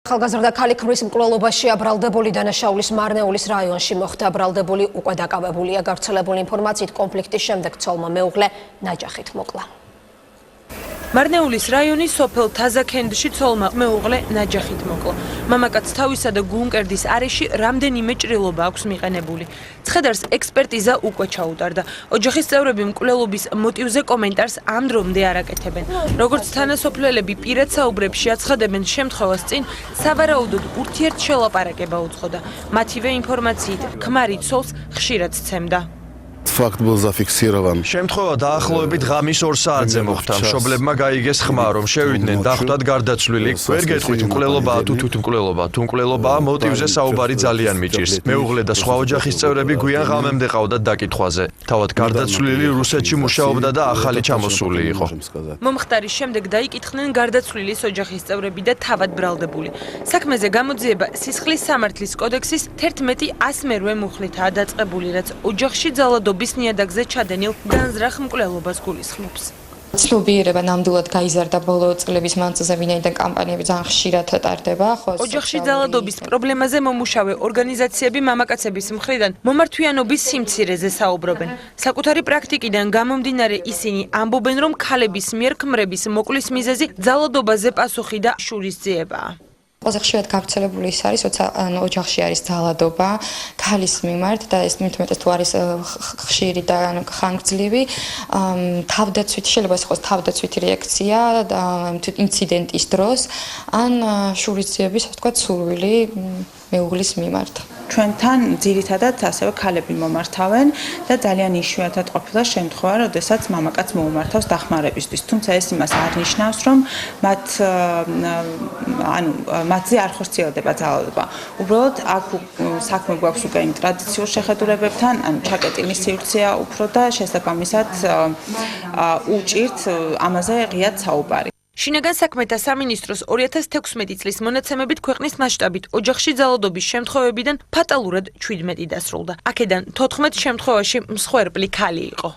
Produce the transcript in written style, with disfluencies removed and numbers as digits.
ახალგაზრდა ქალი ქმრის მკვლელობაში აბრალდებული დანაშაულის მარნეულის რაიონში მოხდა. აბრალდებული უკვე დაკავებულია. გავრცელებული ინფორმაციით კონფლიქტის შემდეგ ცოლმა მეუღლე ნაჯახით მოკლა. მარნეულის რაიონის სოფელ თაზაქენდში ცოლმა მეუღლე ნაჯახით მოკლა. მამაკაცს თავისა და გულმკერდის არეში რამდენიმე ჭრილობა აქვს მიყენებული. ცხედარს ექსპერტიზა უკვე ჩაუტარდა. ოჯახის წევრები მკვლელობის მოტივზე კომენტარს ამ დრომდე არ აკეთებენ. როგორც თანასოფლელები პირად საუბრებში აცხადებენ, შემთხვევას წინ სავარაუდოდ ურთიერთშელაპარაკება უძღოდა. მათივე ინფორმაციით, ქმარი ცოლს ხშირად სცემდა. Факт был зафиксирован. შემთხვევა დაახლოებით ღამის 2 საათზე მოხდა. მშობლებმა გაიგეს ხმა, რომ შევიდნენ დახვდათ გარდაცვლილი. ვერ გეტყვით მკვლელობაა თუ თვითმკვლელობაა. თუ მკვლელობაა, მოტივზე საუბარი ძალიან მიჭირს. მეუღლე და სხვა ოჯახის წევრები გვიან ღამემდე ყავდათ დაკითხვაზე. თავად გარდაცვლილი რუსეთში მუშაობდა და ახალი ჩამოსული იყო. მომხდარის შემდეგ დაიკითხნენ გარდაცვლილის ოჯახის წევრები და თავად ბრალდებული. საქმეზე გამოძიება სისხლის სამართლის კოდექსის 11.108 მუხლითაა დაწყებული, რაც ოჯახში ძალადობის ნიადაგზე ჩადენილ განზრახ მკვლელობას გულისხმობს. ცნობიერება ნამდვილად გაიზარდა ბოლო წლების მანძილზე, ვინაიდან კამპანიები ძალიან ხშირად ტარდება. ოჯახში ძალადობის პრობლემაზე მომუშავე ორგანიზაციები მამაკაცების მხრიდან მომართვიანობის სიმცირეზე საუბრობენ. საკუთარი პრაქტიკიდან გამომდინარე ისინი ამბობენ, რომ ქალების მიერ ქმრების მოკლის მიზეზი ძალადობაზე პასუხი და შურისძიებაა. ყველაზე ხშირად გავრცელებული ის არის, როცა ოჯახში არის ძალადობა ქალის მიმართ და ეს მithumetes თუ არის ხშირი და ხანგრძლივი, თავდაცვითი შეიძლება იყოს თავდაცვითი რეაქცია ინციდენტის დროს, ან შურისძიების, ასე ვთქვათ, სურვილი მეუღლის მიმართ. ჩვენთან ძირითადად ასევე ქალები მომართავენ და ძალიან იშვიათად ყოფილა შემთხვევა, როდესაც მამაკაც მოუმართავს დახმარებისთვის. თუმცა ეს იმას არ ნიშნავს, რომ მათზე არ ხორციელდება ძალადობა. უბრალოდ აქ საქმე გვაქვს უკვე იმ ტრადიციულ შეხედულებებთან, ანუ ჩაკეტილი სივრცეა უფრო და შესაბამისად უჭირთ ამაზე ღიად საუბარი. შინაგან საქმეთა სამინისტროს 2016 წლის მონაცემებით ქვეყნის მასშტაბით ოჯახში ძალადობის შემთხვევებიდან ფატალურად 17 დასრულდა. აქედან 14 შემთხვევაში მსხვერპლი ქალი იყო.